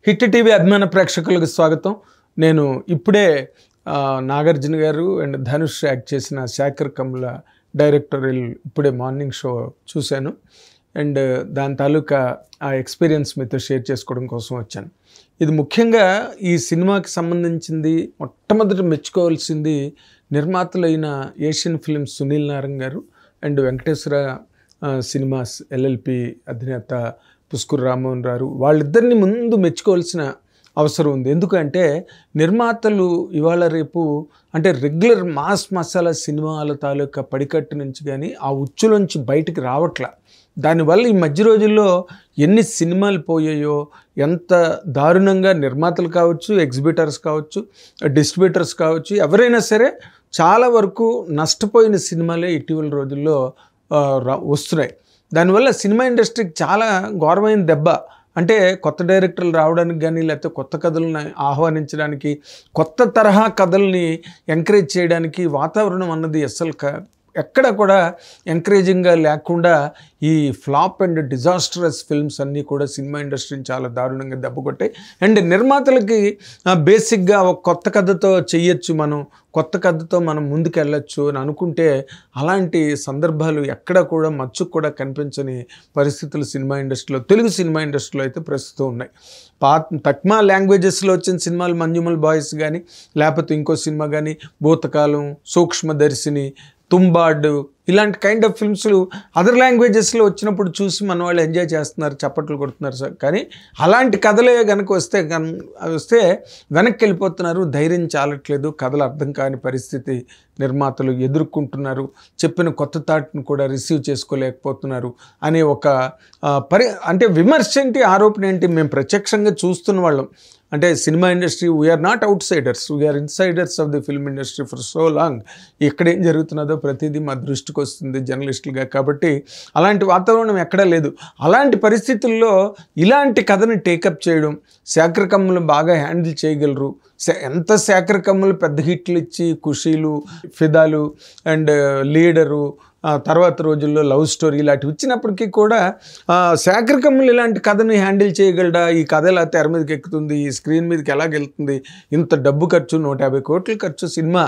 Hit TV అభిమాన ప్రేక్షకులకు స్వాగతం. నేను ఇప్పుడే నాగార్జున గారు అండ్ ధనుష్ యాక్ట్ చేసిన శాఖర్ కమ్ముల డైరెక్టోరియల్ ఇప్పుడే మార్నింగ్ షో చూశాను. అండ్ దాని తాలూకా ఆ ఎక్స్పీరియన్స్ మీతో షేర్ చేసుకోవడం కోసం వచ్చాను. ఇది ముఖ్యంగా ఈ సినిమాకి సంబంధించింది మొట్టమొదటి మెచ్చుకోవాల్సింది నిర్మాతలైన ఏషియన్ ఫిల్మ్స్ సునీల్ నారంగ్ గారు అండ్ వెంకటేశ్వర సినిమాస్ ఎల్ఎల్పి అధినేత పుస్కూర్ రామ్మోహన్ రావు, వాళ్ళిద్దరిని ముందు మెచ్చుకోవాల్సిన అవసరం ఉంది. ఎందుకంటే నిర్మాతలు ఇవాళ రేపు అంటే రెగ్యులర్ మాస్ మసాలా సినిమాల తాలూకా పడికట్టు నుంచి కానీ ఆ ఉచ్చులోంచి బయటికి రావట్లా. దానివల్ల ఈ మధ్య రోజుల్లో ఎన్ని సినిమాలు పోయాయో, ఎంత దారుణంగా నిర్మాతలు కావచ్చు, ఎగ్జిబిటర్స్ కావచ్చు, డిస్ట్రిబ్యూటర్స్ కావచ్చు, ఎవరైనా సరే చాలా వరకు నష్టపోయిన సినిమాలే ఇటీవల రోజుల్లో వస్తున్నాయి. దానివల్ల సినిమా ఇండస్ట్రీకి చాలా ఘోరమైన దెబ్బ. అంటే కొత్త డైరెక్టర్లు రావడానికి కానీ, లేకపోతే కొత్త కథలను ఆహ్వానించడానికి, కొత్త తరహా కథల్ని ఎంకరేజ్ చేయడానికి వాతావరణం అన్నది అస్సలు ఎక్కడ కూడా ఎంకరేజింగ్గా లేకుండా ఈ ఫ్లాప్ అండ్ డిజాస్టరస్ ఫిల్మ్స్ అన్నీ కూడా సినిమా ఇండస్ట్రీని చాలా దారుణంగా దెబ్బకొట్టాయి. అండ్ నిర్మాతలకి బేసిక్గా ఒక కొత్త కథతో చెయ్యొచ్చు, మనం కొత్త కథతో మనం ముందుకు వెళ్ళొచ్చు అని అనుకుంటే అలాంటి సందర్భాలు ఎక్కడ కూడా మచ్చుకు కూడా కనిపించని పరిస్థితులు సినిమా ఇండస్ట్రీలో, తెలుగు సినిమా ఇండస్ట్రీలో అయితే ప్రస్తుతం ఉన్నాయి. తక్మా లాంగ్వేజెస్లో వచ్చిన సినిమాలు మంజుమల్ బాయ్స్ కానీ, లేకపోతే ఇంకో సినిమా కానీ, భూతకాలం, సూక్ష్మదర్శిని, తుంబాడు, ఇలాంటి కైండ్ ఆఫ్ ఫిల్మ్స్లు అదర్ లాంగ్వేజెస్లో వచ్చినప్పుడు చూసి మన వాళ్ళు ఎంజాయ్ చేస్తున్నారు, చప్పట్లు కొడుతున్నారు సార్. కానీ అలాంటి కథలే కనుక వస్తే వెనక్కి వెళ్ళిపోతున్నారు, ధైర్యం చాలట్లేదు, కథలు అర్థం కాని పరిస్థితి నిర్మాతలు ఎదుర్కొంటున్నారు, చెప్పిన కొత్త థాట్ని కూడా రిసీవ్ చేసుకోలేకపోతున్నారు అనే ఒక అంటే విమర్శ ఏంటి, ఆరోపణ ఏంటి, మేము ప్రత్యక్షంగా చూస్తున్న వాళ్ళం. అంటే cinema industry we are not outsiders, we are insiders of the film industry for so long. ఎక్కడేం జరుగుతున్నదో ప్రతిదీ మా దృష్టికి వస్తుంది జర్నలిస్టులుగా. కాబట్టి అలాంటి వాతావరణం ఎక్కడా లేదు. అలాంటి పరిస్థితుల్లో ఇలాంటి కథని టేకప్ చేయడం, శాఖర్ కమ్ములు బాగా హ్యాండిల్ చేయగలరు. ఎంత శాఖర్ కమ్ములు పెద్ద హిట్లు ఇచ్చి ఖుషీలు, ఫిదాలు అండ్ లీడరు, తర్వాత రోజుల్లో లవ్ స్టోరీ ఇలాంటివి ఇచ్చినప్పటికీ కూడా శాఖర్ కమ్ములు ఇలాంటి కథని హ్యాండిల్ చేయగలడా? ఈ కథ ఎలా తెర మీదకి ఎక్కుతుంది, ఈ స్క్రీన్ మీదకి ఎలాగెళ్తుంది, ఇంత డబ్బు ఖర్చు, 150 కోట్ల ఖర్చు సినిమా,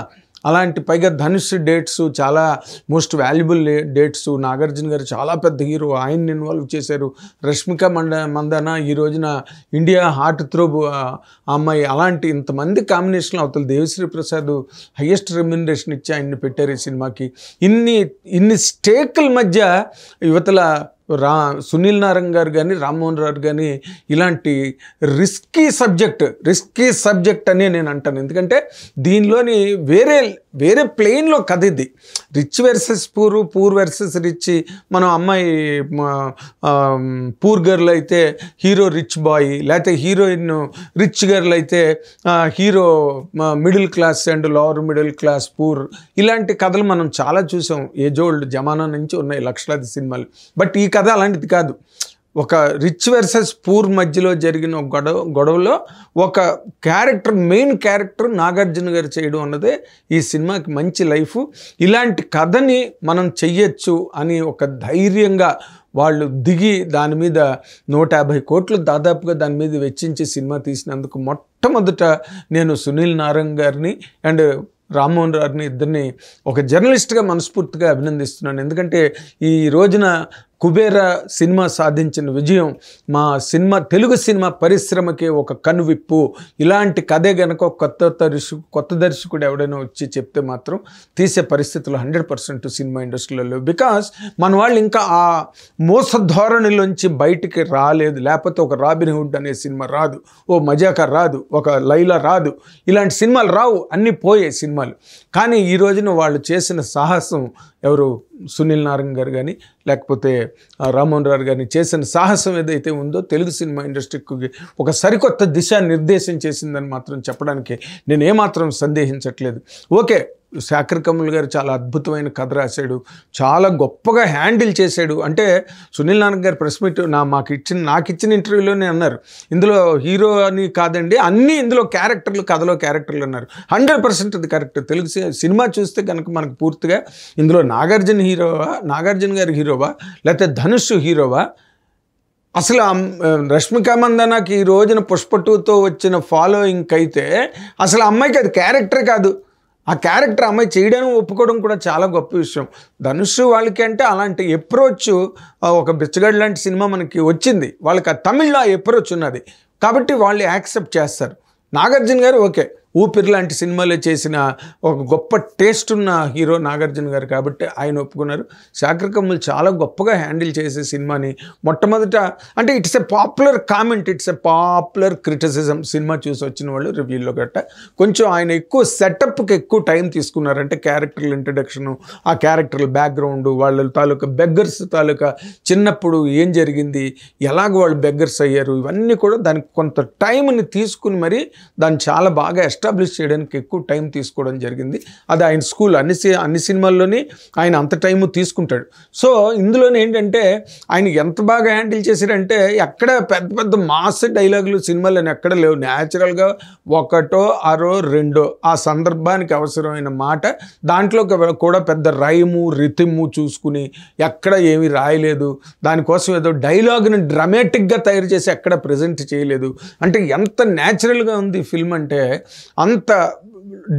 అలాంటి పైగా ధనుష్ డేట్స్ చాలా మోస్ట్ వాల్యుబుల్ డేట్స్. నాగార్జున గారు చాలా పెద్ద హీరో, ఆయన్ని ఇన్వాల్వ్ చేశారు. రష్మిక మందాన ఈ రోజున ఇండియా హార్ట్ థ్రోబ్ అమ్మాయి. అలాంటి ఇంతమంది కాంబినేషన్లో అవతల దేవిశ్రీ ప్రసాద్ హయ్యెస్ట్ రెమ్యునరేషన్ ఇచ్చి ఆయన్ని పెట్టారు ఈ సినిమాకి. ఇన్ని స్టేకుల మధ్య యువతల సునీల్ నారంగ్ గారు కానీ, రామ్మోహన్ రావు కానీ ఇలాంటి రిస్కీ సబ్జెక్ట్ అని నేను అంటాను. ఎందుకంటే దీనిలోని వేరే ప్లేన్లో కథ ఇది. Rich versus poor versus rich. మనం అమ్మాయి పూర్ గర్ల్ అయితే హీరో రిచ్ బాయ్, లేకపోతే హీరోయిన్ రిచ్ గర్ల్ అయితే hero middle class and lower middle class poor. ఇలాంటి కథలు మనం చాలా చూసాం. ఏజ్ ఓల్డ్ జమానా నుంచి ఉన్నాయి లక్షలాది సినిమాలు. బట్ ఈ కథ అలాంటిది కాదు. ఒక రిచ్ వర్సెస్ పూర్ మధ్యలో జరిగిన గొడవలో ఒక మెయిన్ క్యారెక్టర్ నాగార్జున గారు చేయడం అన్నదే ఈ సినిమాకి మంచి లైఫ్. ఇలాంటి కథని మనం చెయ్యొచ్చు అని ఒక ధైర్యంగా వాళ్ళు దిగి దాని మీద 150 కోట్లు దాదాపుగా దాని మీద వెచ్చించి సినిమా తీసినందుకు మొట్టమొదట నేను సునీల్ నారంగ్ గారిని అండ్ రామ్మోహన్ రావుని ఇద్దరిని ఒక జర్నలిస్ట్గా మనస్ఫూర్తిగా అభినందిస్తున్నాను. ఎందుకంటే ఈ రోజున కుబేర సినిమా సాధించిన విజయం మా తెలుగు సినిమా పరిశ్రమకి ఒక కనువిప్పు. ఇలాంటి కథే గనక కొత్త దర్శకుడు ఎవడైనా వచ్చి చెప్తే మాత్రం తీసే పరిస్థితులు 100% సినిమా ఇండస్ట్రీలో. బికాస్ మన వాళ్ళు ఇంకా ఆ మోస ధోరణిలోంచి బయటికి రాలేదు. లేకపోతే ఒక రాబిన్ హుడ్ అనే సినిమా రాదు, ఓ మజాకర్ రాదు, ఒక లైలా రాదు, ఇలాంటి సినిమాలు రావు, అన్నీ పోయే సినిమాలు. కానీ ఈ రోజున వాళ్ళు చేసిన సాహసం, ఎవరు సునీల్ నారంగ్ గారు కానీ లేకపోతే రామ్మోహన్ రావు గారిని చేసిన సాహసం ఏదైతే ఉందో తెలుగు సినిమా ఇండస్ట్రీకి ఒక సరికొత్త దిశ నిర్దేశం చేసిందని మాత్రం చెప్పడానికి నేను ఏమాత్రం సందేహించట్లేదు. ఓకే, శాఖర్ కమ్ముల్ గారు చాలా అద్భుతమైన కథ రాశాడు, చాలా గొప్పగా హ్యాండిల్ చేశాడు. అంటే సునీల్ నారంగ్ గారు ప్రెస్ మీట్ నాకు ఇచ్చిన ఇంటర్వ్యూలోనే అన్నారు, ఇందులో హీరో అని కాదండి, అన్నీ ఇందులో కథలో క్యారెక్టర్లు అన్నారు. 100% అది కరెక్ట్. తెలుగు సినిమా చూస్తే కనుక మనకు పూర్తిగా ఇందులో నాగార్జున గారు హీరోవా, లేకపోతే ధనుష్ హీరోవా, అసలు రష్మిక మందన్నకి ఈ రోజున పుష్ప 2తో వచ్చిన ఫాలోయింగ్ అయితే అసలు అమ్మాయికి అది క్యారెక్టర్ కాదు. ఆ క్యారెక్టర్ అమ్మాయి చేయడం ఒప్పుకోవడం కూడా చాలా గొప్ప విషయం. ధనుష్ వాళ్ళకి అంటే అలాంటి అప్రోచ్, ఒక బిచ్చగాడు లాంటి సినిమా మనకి వచ్చింది, వాళ్ళకి ఆ తమిళ్లో ఆ అప్రోచ్ ఉన్నది కాబట్టి వాళ్ళు యాక్సెప్ట్ చేస్తారు. నాగార్జున గారు ఓకే, ఊపిరి లాంటి సినిమాలో చేసిన ఒక గొప్ప టేస్ట్ ఉన్న హీరో నాగార్జున గారు కాబట్టి ఆయన ఒప్పుకున్నారు. శేఖర్ కమ్ముల్ చాలా గొప్పగా హ్యాండిల్ చేసే సినిమాని మొట్టమొదట అంటే it's a popular comment, it's a popular criticism. Cinema చూసి వచ్చిన వాళ్ళు రివ్యూలో గట్ట కొంచెం ఆయన ఎక్కువ సెటప్కి ఎక్కువ టైం తీసుకున్నారంటే క్యారెక్టర్ల ఇంట్రడక్షను, ఆ క్యారెక్టర్ల బ్యాక్గ్రౌండ్, వాళ్ళ తాలూకా బెగ్గర్స్ తాలూకా చిన్నప్పుడు ఏం జరిగింది, ఎలాగ వాళ్ళు బెగ్గర్స్ అయ్యారు, ఇవన్నీ కూడా దానికి కొంత టైంని తీసుకుని మరి దాన్ని చాలా బాగా ఎస్టాబ్లిష్ చేయడానికి ఎక్కువ టైం తీసుకోవడం జరిగింది. అది ఆయన స్కూల్, అన్ని సినిమాల్లోని ఆయన అంత టైము తీసుకుంటాడు. సో ఇందులోనే ఏంటంటే ఆయన ఎంత బాగా హ్యాండిల్ చేశారంటే ఎక్కడ పెద్ద పెద్ద మాస్ డైలాగులు సినిమాలోని ఎక్కడ లేవు. న్యాచురల్గా ఒకటో అరో రెండో ఆ సందర్భానికి అవసరమైన మాట, దాంట్లో కూడా పెద్ద రైము రిథిము చూసుకుని ఎక్కడ ఏమీ రాయలేదు, దానికోసం ఏదో డైలాగ్ని డ్రామాటిక్గా తయారు చేసి ఎక్కడ ప్రజెంట్ చేయలేదు. అంటే ఎంత న్యాచురల్గా ఉంది ఫిల్మ్ అంటే అంత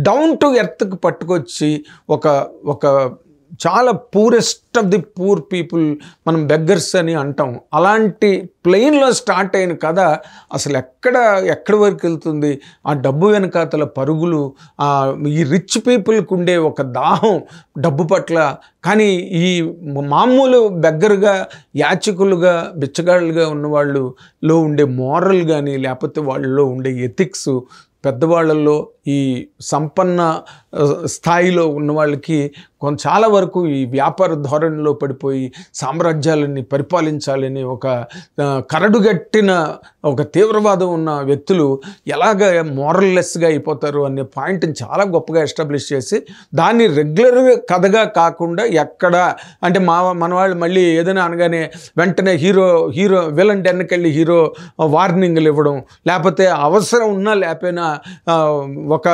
డౌన్ టు ఎర్త్కి పట్టుకొచ్చి ఒక చాలా poorest of the poor people, మనం బెగ్గర్స్ అని అంటాం, అలాంటి ప్లెయిన్లో స్టార్ట్ అయిన కథ అసలు ఎక్కడి వరకు వెళ్తుంది, ఆ డబ్బు వెనకాతల పరుగులు, ఈ రిచ్ పీపుల్కి ఉండే ఒక దాహం డబ్బు పట్ల, కానీ ఈ మామూలు బెగ్గర్గా యాచకులుగా బిచ్చగాళ్ళుగా ఉన్నవాళ్ళలో ఉండే మోరల్ కానీ లేకపోతే వాళ్ళలో ఉండే ఎథిక్స్, పెద్దవాళ్ళల్లో ఈ సంపన్న స్థాయిలో ఉన్న వాళ్ళకి చాలా వరకు ఈ వ్యాపార ధోరణిలో పడిపోయి సామ్రాజ్యాలని పరిపాలించాలని ఒక కరడుగట్టిన ఒక తీవ్రవాదం ఉన్న వ్యక్తులు ఎలాగ మోరల్లెస్గా అయిపోతారు అనే పాయింట్ని చాలా గొప్పగా ఎస్టాబ్లిష్ చేసి దాన్ని రెగ్యులర్ కథగా కాకుండా ఎక్కడ అంటే మన వాళ్ళు మళ్ళీ ఏదైనా అనగానే వెంటనే హీరో విలన్ డెన్కెళ్ళి హీరో వార్నింగ్లు ఇవ్వడం, లేకపోతే అవసరం ఉన్నా లేకపోయినా ఒక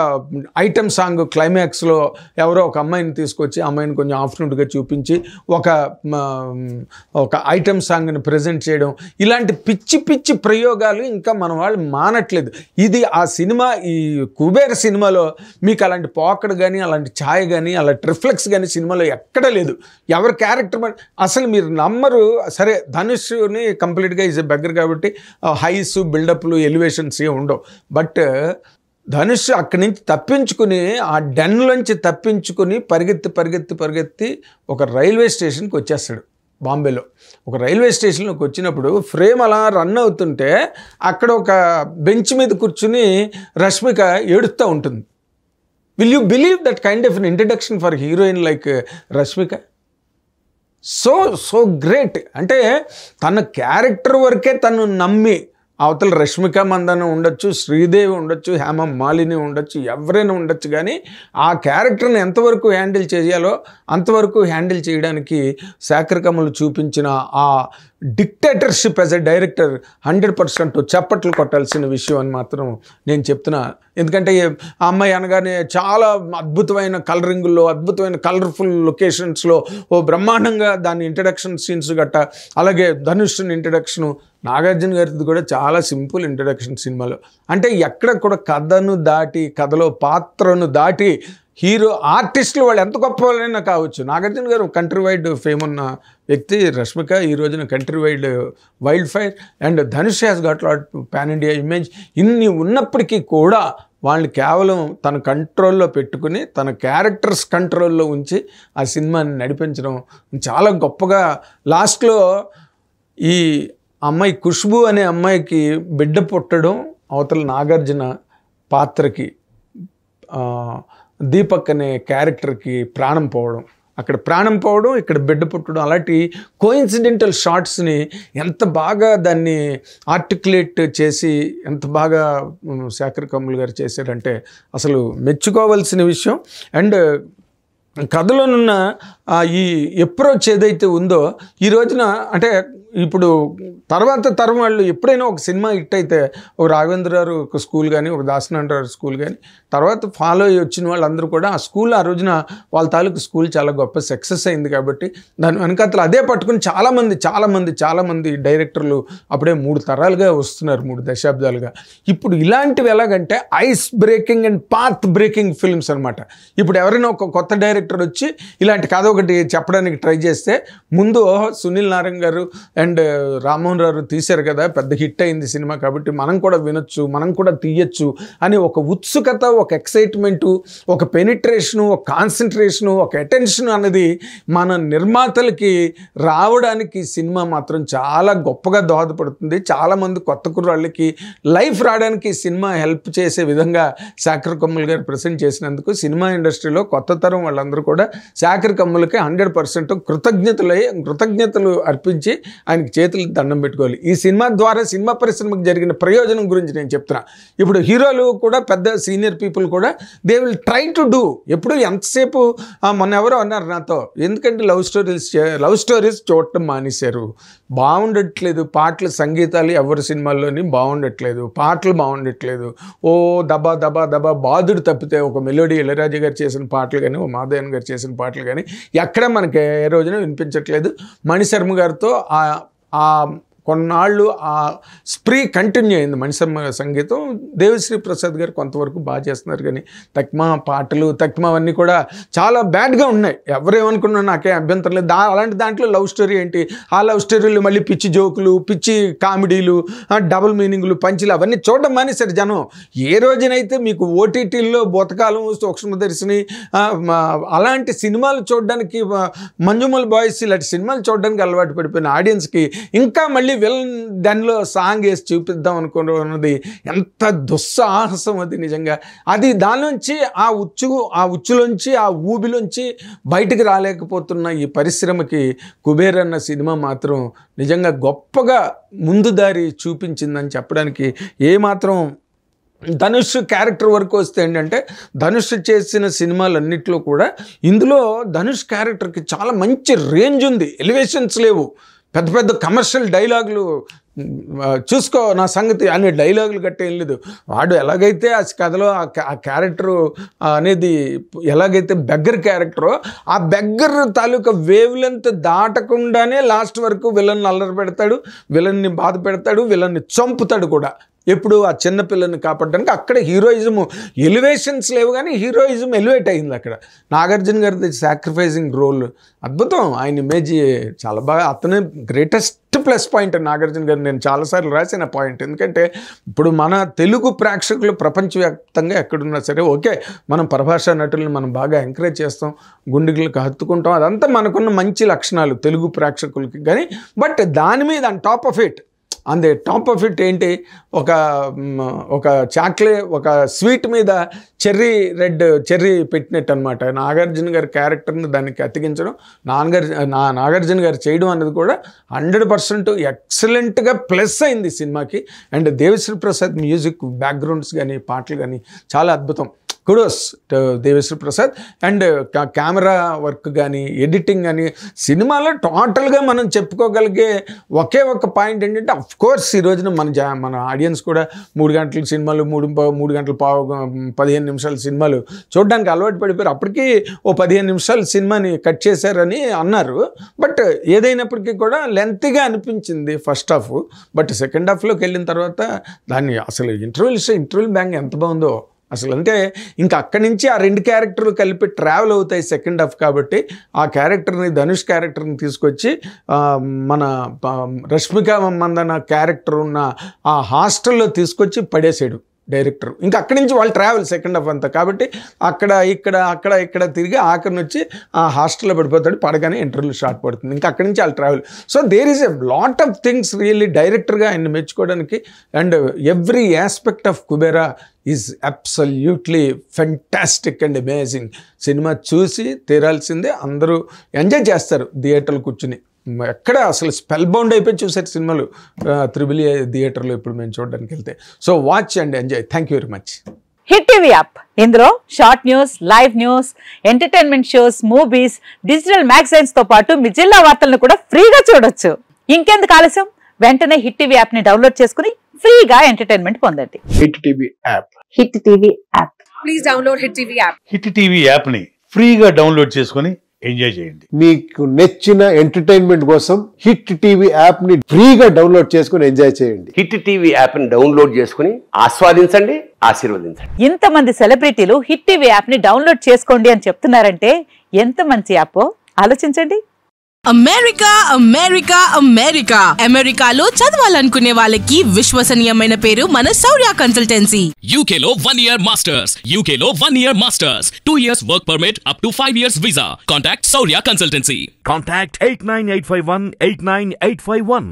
ఐటమ్ సాంగ్ క్లైమాక్స్లో ఎవరో ఒక అమ్మాయిని తీసుకొచ్చి అమ్మాయిని కొంచెం ఆఫ్టర్నూన్గా చూపించి ఒక ఐటమ్ సాంగ్ని ప్రజెంట్ చేయడం, ఇలాంటి పిచ్చి ప్రయోగాలు ఇంకా మన వాళ్ళు మానట్లేదు. ఇది ఆ సినిమా, ఈ కుబేర సినిమాలో మీకు అలాంటి పోకడ కానీ అలాంటి ఛాయ కానీ అలాంటి రిఫ్లెక్స్ కానీ సినిమాలో ఎక్కడ లేదు. ఎవరి క్యారెక్టర్ అసలు మీరు నమ్మరు. సరే ధనుష్ని కంప్లీట్గా ఈజ్ ఎ బెగ్గర్ కాబట్టి హైస్ బిల్డప్లు ఎలివేషన్స్ ఏ ఉండవు. బట్ ధనుష్ అక్కడి నుంచి తప్పించుకుని ఆ డెన్లోంచి తప్పించుకుని పరిగెత్తి ఒక రైల్వే స్టేషన్కి వచ్చేస్తాడు. బాంబేలో ఒక రైల్వే స్టేషన్లోకి వచ్చినప్పుడు ఫ్రేమ్ అలా రన్ అవుతుంటే అక్కడ ఒక బెంచ్ మీద కూర్చుని రష్మిక ఏడుస్తూ ఉంటుంది. Will you believe that kind of an introduction for heroine like Rashmika? So great. అంటే తన క్యారెక్టర్ వరకే తను నమ్మి, అవతల రష్మిక మందన ఉండొచ్చు, శ్రీదేవి ఉండొచ్చు, హేమ మాలిని ఉండొచ్చు, ఎవరైనా ఉండొచ్చు, కానీ ఆ క్యారెక్టర్ని ఎంతవరకు హ్యాండిల్ చేయాలో అంతవరకు హ్యాండిల్ చేయడానికి శేఖర్ కమ్ముల్ చూపించిన ఆ డిక్టేటర్షిప్ యాజ్ ఎ డైరెక్టర్ 100% చప్పట్లు కొట్టాల్సిన విషయం అని మాత్రం నేను చెప్తున్నా. ఎందుకంటే ఆ అమ్మాయి అనగానే చాలా అద్భుతమైన కలరింగుల్లో, అద్భుతమైన కలర్ఫుల్ లొకేషన్స్లో బ్రహ్మాండంగా దాని ఇంట్రడక్షన్ సీన్స్ గట్ట, అలాగే ధనుష్ని ఇంట్రడక్షను, నాగార్జున గారిది కూడా చాలా సింపుల్ ఇంట్రడక్షన్ సినిమాలో. అంటే ఎక్కడ కూడా కథను దాటి, కథలో పాత్రను దాటి హీరో ఆర్టిస్టులు వాళ్ళు ఎంత గొప్ప వాళ్ళైనా కావచ్చు. నాగార్జున గారు కంట్రీ వైడ్ ఫేమ్ ఉన్న వ్యక్తి, రష్మిక ఈ రోజున country wide wild fire, and Dhanush has got lot pan India image. ఇన్ని ఉన్నప్పటికీ కూడా వాళ్ళని కేవలం తన కంట్రోల్లో పెట్టుకుని, తన క్యారెక్టర్స్ కంట్రోల్లో ఉంచి ఆ సినిమాని నడిపించడం చాలా గొప్పగా. లాస్ట్లో ఈ అమ్మాయి ఖుష్బూ అనే అమ్మాయికి బిడ్డ పుట్టడం, అవతల నాగార్జున పాత్రకి దీపక్ అనే క్యారెక్టర్కి ప్రాణం పోవడం, అక్కడ ప్రాణం పోవడం, ఇక్కడ బిడ్డ పుట్టడం, అలాంటి కోయిన్సిడెంటల్ షార్ట్స్ని ఎంత బాగా దాన్ని ఆర్టికులేట్ చేసి ఎంత బాగా శేఖర్ కమ్ముల్ గారు చేశారంటే అసలు మెచ్చుకోవాల్సిన విషయం. అండ్ కథలోనున్న ఈ అప్రోచ్ ఏదైతే ఉందో ఈ రోజున అంటే ఇప్పుడు తర్వాత తరం వాళ్ళు ఎప్పుడైనా ఒక సినిమా హిట్ అయితే ఒక రాఘవేంద్ర గారు ఒక స్కూల్ కానీ ఒక దాసనారాయణ గారు స్కూల్ కానీ తర్వాత ఫాలో అయ్యి వచ్చిన వాళ్ళందరూ కూడా ఆ స్కూల్ ఆ రోజున వాళ్ళ తాలూకు స్కూల్ చాలా గొప్ప సక్సెస్ అయింది కాబట్టి దాని వెనకాతలు అదే పట్టుకుని చాలామంది డైరెక్టర్లు అప్పుడే 3 తరాలుగా వస్తున్నారు, 3 దశాబ్దాలుగా. ఇప్పుడు ఇలాంటివి ఎలాగంటే ice breaking and path breaking films అనమాట. ఇప్పుడు ఎవరైనా ఒక కొత్త డైరెక్టర్ వచ్చి ఇలాంటి కథ ఒకటి చెప్పడానికి ట్రై చేస్తే ముందు సునీల్ నారాయణ గారు అండ్ రామ్మోహన్ రావు తీశారు కదా, పెద్ద హిట్ అయింది సినిమా కాబట్టి మనం కూడా వినొచ్చు, మనం కూడా తీయచ్చు అని ఒక ఉత్సుకత, ఒక ఎక్సైట్మెంటు, ఒక పెనిట్రేషను, ఒక కాన్సన్ట్రేషను, ఒక అటెన్షన్ అన్నది మన నిర్మాతలకి రావడానికి సినిమా మాత్రం చాలా గొప్పగా దోహదపడుతుంది. చాలామంది కొత్త కుర్రాళ్ళకి లైఫ్ రావడానికి సినిమా హెల్ప్ చేసే విధంగా శాఖర్ కమ్ముల్ గారు ప్రెజెంట్ చేసినందుకు సినిమా ఇండస్ట్రీలో కొత్త తరం వాళ్ళందరూ కూడా శాఖర్ కమ్ములకి 100% కృతజ్ఞతలు అర్పించి ఆయనకి చేతులు దండం పెట్టుకోవాలి. ఈ సినిమా ద్వారా సినిమా పరిశ్రమకు జరిగిన ప్రయోజనం గురించి నేను చెప్తున్నా. ఇప్పుడు హీరోలు కూడా పెద్ద సీనియర్ పీపుల్ కూడా they will try to do. ఎప్పుడు ఎంతసేపు మొన్న ఎవరో అన్నారు నాతో, ఎందుకంటే లవ్ స్టోరీస్ చూడటం మానేశారు, బాగుండట్లేదు, పాటలు సంగీతాలు ఎవరి సినిమాల్లోని బాగుండట్లేదు, పాటలు బాగుండట్లేదు, ఓ దబా దబా దబా బాదుడు తప్పితే ఒక మెలోడీ ఇళయరాజా గారు చేసిన పాటలు కానీ ఓ మాధవన్ గారు చేసిన పాటలు కానీ ఎక్కడ మనకి ఏ రోజున వినిపించట్లేదు. మణిశర్మ గారితో కొన్నాళ్ళు ఆ స్ప్రీ కంటిన్యూ అయింది. మణిశర్మ సంగీతం, దేవిశ్రీ ప్రసాద్ గారు కొంతవరకు బాగా చేస్తున్నారు కానీ తక్మా పాటలు అవన్నీ కూడా చాలా బ్యాడ్గా ఉన్నాయి. ఎవరేమనుకున్నా నాకే అభ్యంతరం లేదు. అలాంటి దాంట్లో లవ్ స్టోరీ ఏంటి, ఆ లవ్ స్టోరీలు మళ్ళీ పిచ్చి జోకులు, పిచ్చి కామెడీలు, డబుల్ మీనింగ్లు, పంచులు అవన్నీ చూడడం మానేశారు జనం. ఏ రోజునైతే మీకు ఓటీటీల్లో బోతకాలం, సూక్ష్మదర్శిని అలాంటి సినిమాలు చూడడానికి, మంజుమల్ బాయ్స్ ఇలాంటి సినిమాలు చూడడానికి అలవాటు పడిపోయిన ఆడియన్స్కి ఇంకా మళ్ళీ విలన్ దానిలో సాంగ్ వేసి చూపిద్దాం అనుకున్నది ఎంత దుస్సాహసం అది. నిజంగా అది దానిలోంచి ఆ ఉచ్చులోంచి ఆ ఊబిలోంచి బయటికి రాలేకపోతున్న ఈ పరిశ్రమకి కుబేర్ అన్న సినిమా మాత్రం నిజంగా గొప్పగా ముందు దారి చూపించిందని చెప్పడానికి ఏమాత్రం. ధనుష్ క్యారెక్టర్ వరకు వస్తే ఏంటంటే ధనుష్ చేసిన సినిమాలన్నింటిలో కూడా ఇందులో ధనుష్ క్యారెక్టర్కి చాలా మంచి రేంజ్ ఉంది, ఎలివేషన్స్ లేవు, పెద్ద కమర్షియల్ డైలాగులు, చూసుకో నా సంగతి అనే డైలాగులు గట్ట ఏం లేదు. వాడు ఎలాగైతే ఆ కథలో ఆ క్యారెక్టరు అనేది ఎలాగైతే బెగ్గర్ క్యారెక్టరో ఆ బెగ్గర్ తాలూకా వేవ్ లెంత్ దాటకుండానే లాస్ట్ వరకు విలన్ని అల్లరి పెడతాడు, విలన్ని బాధ పెడతాడు, విలన్ని చంపుతాడు కూడా. ఎప్పుడు ఆ చిన్నపిల్లని కాపాడడానికి అక్కడ హీరోయిజము ఎలివేషన్స్ లేవు కానీ హీరోయిజం ఎలివేట్ అయింది అక్కడ. నాగార్జున గారిది సాక్రిఫైజింగ్ రోల్ అద్భుతం, ఆయన ఇమేజ్ చాలా బాగా, అతనే గ్రేటెస్ట్ ప్లస్ పాయింట్ నాగార్జున గారు. నేను చాలాసార్లు రాసిన పాయింట్, ఎందుకంటే ఇప్పుడు మన తెలుగు ప్రేక్షకులు ప్రపంచవ్యాప్తంగా ఎక్కడున్నా సరే ఓకే, మనం పరభాషా నటులను మనం బాగా ఎంకరేజ్ చేస్తాం, గుండెలకు హత్తుకుంటాం, అదంతా మనకున్న మంచి లక్షణాలు తెలుగు ప్రేక్షకులకి. కానీ బట్ దాని మీద ఆన్ టాప్ ఆఫ్ ఇట్ ఏంటి, ఒక స్వీట్ మీద చెర్రీ పెట్టినట్టు అనమాట. నాగార్జున గారి క్యారెక్టర్ని దానికి అతికించడం, నాగార్జున గారు చేయడం అనేది కూడా 100% ఎక్సలెంట్గా ప్లస్ అయింది సినిమాకి. And Devi Sri Prasad music backgrounds కానీ పాటలు కానీ చాలా అద్భుతం. Kudos Devi Sri Prasad. And camera work కానీ ఎడిటింగ్ కానీ సినిమాలో టోటల్గా మనం చెప్పుకోగలిగే ఒకే ఒక పాయింట్ ఏంటంటే, అఫ్ కోర్స్ ఈ రోజున మన ఆడియన్స్ కూడా 3 గంటల సినిమాలు 3 గంటల 15 నిమిషాల సినిమాలు చూడడానికి అలవాటు పడిపోయారు. అప్పటికి ఓ 15 నిమిషాల సినిమాని కట్ చేశారని అన్నారు. బట్ ఏదైనప్పటికీ కూడా లెంత్గా అనిపించింది ఫస్ట్ హాఫ్. బట్ సెకండ్ హాఫ్లోకి వెళ్ళిన తర్వాత దాన్ని అసలు ఇంటర్వ్యూల్ బ్యాంగ్ ఎంత బాగుందో అసలు. అంటే ఇంకా అక్కడి నుంచి ఆ 2 క్యారెక్టర్లు కలిపి ట్రావెల్ అవుతాయి సెకండ్ హాఫ్. కాబట్టి ఆ క్యారెక్టర్ని, ధనుష్ క్యారెక్టర్ని తీసుకొచ్చి మన రష్మిక మందన క్యారెక్టర్ ఉన్న ఆ హాస్టల్లో తీసుకొచ్చి పడేసాడు డైరెక్టర్. ఇంకా అక్కడి నుంచి వాళ్ళు ట్రావెల్ సెకండ్ హాఫ్ అంతా. కాబట్టి అక్కడ తిరిగి ఆఖరిని వచ్చి ఆ హాస్టల్లో పడిపోతాడు, పడగానే ఇంటర్వ్యూ స్టార్ట్ పడుతుంది. ఇంకా అక్కడి నుంచి వాళ్ళు travel. So there is a lot of things really డైరెక్టర్గా ఆయన మెచ్చుకోవడానికి. And every aspect of Kubera is absolutely fantastic and amazing. Cinema చూసి తీరాల్సిందే, అందరూ ఎంజాయ్ చేస్తారు థియేటర్లు కూర్చుని. ఎక్కడ అసలు స్పెల్ బౌండ్ అయిపోయి చూసారు సినిమాలు త్రిబుల్ ఏ థియేటర్లో ఇప్పుడు మేము చూడడానికి వెళ్తే. So watch and enjoy. Thank you very much. Hit TV app ఇందులో short news, live news, entertainment shows, movies, digital magazines తో పాటు మీ జిల్లా వార్తలను కూడా ఫ్రీగా చూడొచ్చు. ఇంకెందుకు ఆలస్యం, వెంటనే హిట్ టీవీ యాప్ ని డౌన్లోడ్ చేసుకుని ఫ్రీగా ఎంటర్టైన్మెంట్ పొందండి. Hit TV app. Hit TV app. Please download hit TV app. Hit TV app ని ఫ్రీగా డౌన్లోడ్ చేసుకుని ఎంజాయ్ చేయండి. మీకు నచ్చిన ఎంటర్టైన్మెంట్ కోసం హిట్ టీవీ యాప్ ని ఫ్రీగా డౌన్లోడ్ చేసుకుని ఎంజాయ్ చేయండి. హిట్ టీవీ యాప్ ని డౌన్లోడ్ చేసుకుని ఆస్వాదించండి, ఆశీర్వదించండి. ఇంతమంది సెలబ్రిటీలు హిట్ టీవీ యాప్ ని డౌన్లోడ్ చేసుకోండి అని చెప్తున్నారంటే ఎంత మంచి యాప్ ఆలోచించండి. అమెరికా అమెరికా అమెరికా అమెరికాలో చదవాలనుకునే వాళ్ళకి విశ్వసనీయమైన పేరు మన శౌర్య కన్సల్టెన్సీ. UK లో 1 year masters, UK లో 1 year masters, 2 years work permit up to 5 years visa. Contact Saurya Consultancy. Contact 89851 89851.